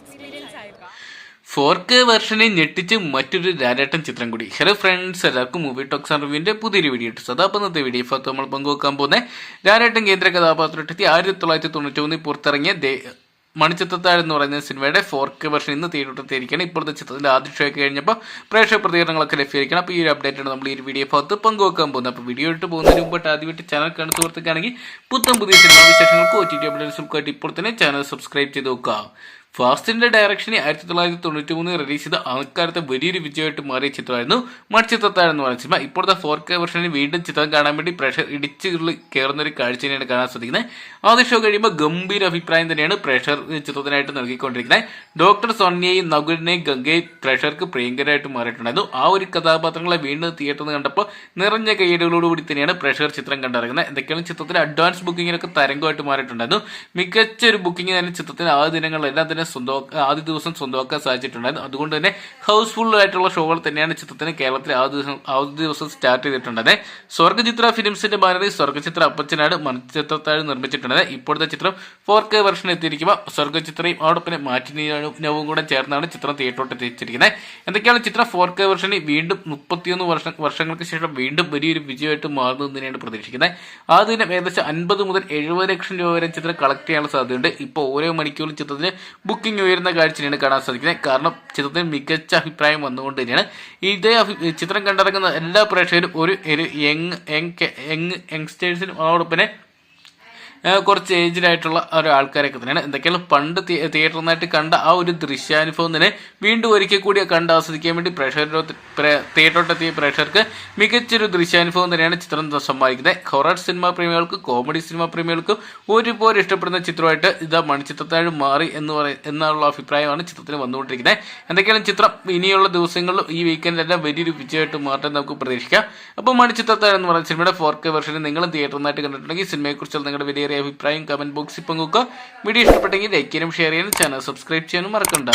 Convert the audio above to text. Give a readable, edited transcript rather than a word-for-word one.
Experience आएगा. 4K വെർഷനെ ഞെട്ടിച്ച് മറ്റൊരു രാരേട്ടൻ ചിത്രം കൂടി. ഹലോ ഫ്രണ്ട്സ്, എല്ലാവർക്കും മൂവി ടോക്സ് ആൻഡ് റിവ്യൂവിന്റെ പുതിയൊരു വീഡിയോ ഇട്ടു. അപ്പോൾ ഇന്നത്തെ വീഡിയോ ഭാഗത്ത് നമ്മൾ പങ്കുവെക്കാൻ പോകുന്നത് രാരേട്ടൻ കേന്ദ്ര കഥാപാത്രത്തെത്തി 1991 പുറത്തിറങ്ങിയ മണിച്ചിത്രത്താഴ് എന്ന് പറയുന്ന സിനിമയുടെ 4K വെർഷൻ ഇന്ന് തിയേറ്ററിലെത്തിയിരിക്കുകയാണ്. ഇപ്പോഴത്തെ ചിത്രത്തിന്റെ ആദ്യ ഷോ ഒക്കെ കഴിഞ്ഞപ്പോൾ പ്രേക്ഷക പ്രതികരണങ്ങളൊക്കെ ലഭ്യമായിരിക്കണം. അപ്പോൾ ഈ ഒരു അപ്ഡേറ്റാണ് നമ്മൾ ഈ ഒരു വീഡിയോ ഭാഗത്ത് പങ്കുവെക്കാൻ പോകുന്നത്. അപ്പോൾ വീഡിയോ ഇട്ട് പോകുന്നതിന് മുമ്പായിട്ട് ആദ്യമായിട്ട് ചാനൽ കാണുന്ന സുഹൃത്തുക്കാണെങ്കിൽ പുതിയ സിനിമാ വിശേഷങ്ങൾക്ക് OTT അപ്ഡേറ്റ്സുകൾക്കായിട്ട് ഇപ്പോൾ തന്നെ ചാനൽ സബ്സ്ക്രൈബ് ചെയ്ത് നോക്കുക. ഫാസ്റ്റിന്റെ ഡയറക്ഷനെ 1993 റിലീസ് ചെയ്ത ആൾക്കാരത്തെ വലിയൊരു വിജയമായിട്ട് മാറിയ ചിത്രമായിരുന്നു മണിച്ചിത്രത്താഴ് എന്ന് പറയുന്ന സിനിമ. ഇപ്പോഴത്തെ 4K വെർഷനിൽ വീണ്ടും ചിത്രം കാണാൻ വേണ്ടി പ്രേക്ഷകർ ഇടിച്ചു കയറുന്ന ഒരു കാഴ്ച തന്നെയാണ് കാണാൻ സാധിക്കുന്നത്. ആദ്യ ഷോ കഴിയുമ്പോൾ ഗംഭീര അഭിപ്രായം തന്നെയാണ് പ്രേക്ഷകർ ചിത്രത്തിനായിട്ട് നൽകിക്കൊണ്ടിരിക്കുന്നത്. ഡോക്ടർ സോണിയെയും നകുലിനെയും ഗംഗയും പ്രേക്ഷകർക്ക് പ്രിയങ്കരായിട്ട് മാറിയിട്ടുണ്ടായിരുന്നു. ആ ഒരു കഥാപാത്രങ്ങളെ വീണ്ടും തിയേറ്ററിൽ കണ്ടപ്പോൾ നിറഞ്ഞ കയ്യടികളോടുകൂടി തന്നെയാണ് പ്രേക്ഷകർ ചിത്രം കണ്ടിറങ്ങുന്നത്. എന്തൊക്കെയാണ് ചിത്രത്തിൽ അഡ്വാൻസ് ബുക്കിങ്ങിനൊക്കെ തരംഗമായിട്ട് മാറിയിട്ടുണ്ടായിരുന്നു. മികച്ച ഒരു ബുക്കിംഗ് തന്നെ ചിത്രത്തിന് ആദ്യ ദിനങ്ങളെല്ലാം തന്നെ ആദ്യ ദിവസം സ്വന്തമാക്കാൻ സാധിച്ചിട്ടുണ്ടായിരുന്നു. അതുകൊണ്ട് തന്നെ ഹൗസ്ഫുൾ ആയിട്ടുള്ള ഷോകൾ തന്നെയാണ് ചിത്രത്തിന് കേരളത്തിൽ ആദ്യ ദിവസം സ്റ്റാർട്ട് ചെയ്തിട്ടുള്ളത്. സ്വർഗചിത്ര ഫിലിംസിന്റെ ബാനറിൽ സ്വർഗചിത്ര അപ്പച്ചനാണ് മണിച്ചിത്രത്താഴ് നിർമ്മിച്ചിട്ടുള്ളത്. ഇപ്പോഴത്തെ ചിത്രം 4K വെർഷൻ എത്തിയിരിക്കുമ്പോൾ സ്വർഗചിത്രയും അതോടൊപ്പം മാറ്റിനവും കൂടെ ചേർന്നാണ് ചിത്രം തിയേറ്ററോട്ട് എത്തിച്ചിരിക്കുന്നത്. എന്തൊക്കെയാണ് ചിത്രം 4K വെർഷനിൽ വീണ്ടും 31 വർഷങ്ങൾക്ക് ശേഷം വീണ്ടും വലിയൊരു വിജയമായിട്ട് മാറുന്നത് തന്നെയാണ് പ്രതീക്ഷിക്കുന്നത്. ആദ്യ ദിനം ഏകദേശം 50 മുതൽ 70 ലക്ഷം രൂപ വരെ ചിത്രം കളക്ട് ചെയ്യാനുള്ള സാധ്യതയുണ്ട്. ഇപ്പോൾ ഓരോ മണിക്കൂറിൽ ചിത്രത്തിന് ബുക്കിംഗ് ഉയരുന്ന കാഴ്ചയാണ് കാണാൻ സാധിക്കുന്നത്. കാരണം ചിത്രത്തിന് മികച്ച അഭിപ്രായം വന്നുകൊണ്ട് തന്നെയാണ് ഇതേ ചിത്രം കണ്ടിറങ്ങുന്ന എല്ലാ പ്രേക്ഷകരും ഒരു യങ്സ്റ്റേഴ്സിനും അതോടൊപ്പം കുറച്ച് ഏജ്ഡ് ആയിട്ടുള്ള ഒരു ആൾക്കാരൊക്കെ തന്നെയാണ്. എന്തൊക്കെയാണ് പണ്ട് തിയേറ്ററിനായിട്ട് കണ്ട ആ ഒരു ദൃശ്യാനുഭവം തന്നെ വീണ്ടും ഒരിക്കൽ കൂടി കണ്ട് ആസ്വദിക്കാൻ വേണ്ടി തിയേറ്ററിലെത്തിയ പ്രേക്ഷകർക്ക് മികച്ചൊരു ദൃശ്യാനുഭവം തന്നെയാണ് ചിത്രം സമ്മാനിക്കുന്നത്. ഹൊറർ സിനിമാ പ്രേമികൾക്ക് കോമഡി സിനിമാ പ്രേമികൾക്കും ഒരുപോലെ ഇഷ്ടപ്പെടുന്ന ചിത്രമായിട്ട് ഇതാ മണിച്ചിത്രത്താഴ് മാറി എന്നുള്ള അഭിപ്രായമാണ് ചിത്രത്തിന് വന്നുകൊണ്ടിരിക്കുന്നത്. എന്തൊക്കെയാണ് ചിത്രം ഇനിയുള്ള ദിവസങ്ങളിലും ഈ വീക്കെൻഡിലെല്ലാം വലിയൊരു വിജയമായിട്ട് മാറ്റാൻ നമുക്ക് പ്രതീക്ഷിക്കാം. അപ്പോൾ മണിച്ചിത്രത്താഴ് എന്ന് പറയുന്ന സിനിമയുടെ 4K വെർഷനിൽ നിങ്ങളും തിയേറ്ററിനായിട്ട് കണ്ടിട്ടുണ്ടെങ്കിൽ സിനിമയെക്കുറിച്ചുള്ള നിങ്ങളുടെ വലിയ അഭിപ്രായം കമന്റ് ബോക്സിൽ പങ്കുവെക്കുക. വീഡിയോ ഇഷ്ടപ്പെട്ടെങ്കിൽ ലൈക്ക് ചെയ്യാനും ഷെയർ ചെയ്യാനും ചാനൽ സബ്സ്ക്രൈബ് ചെയ്യാനും മറക്കണ്ട.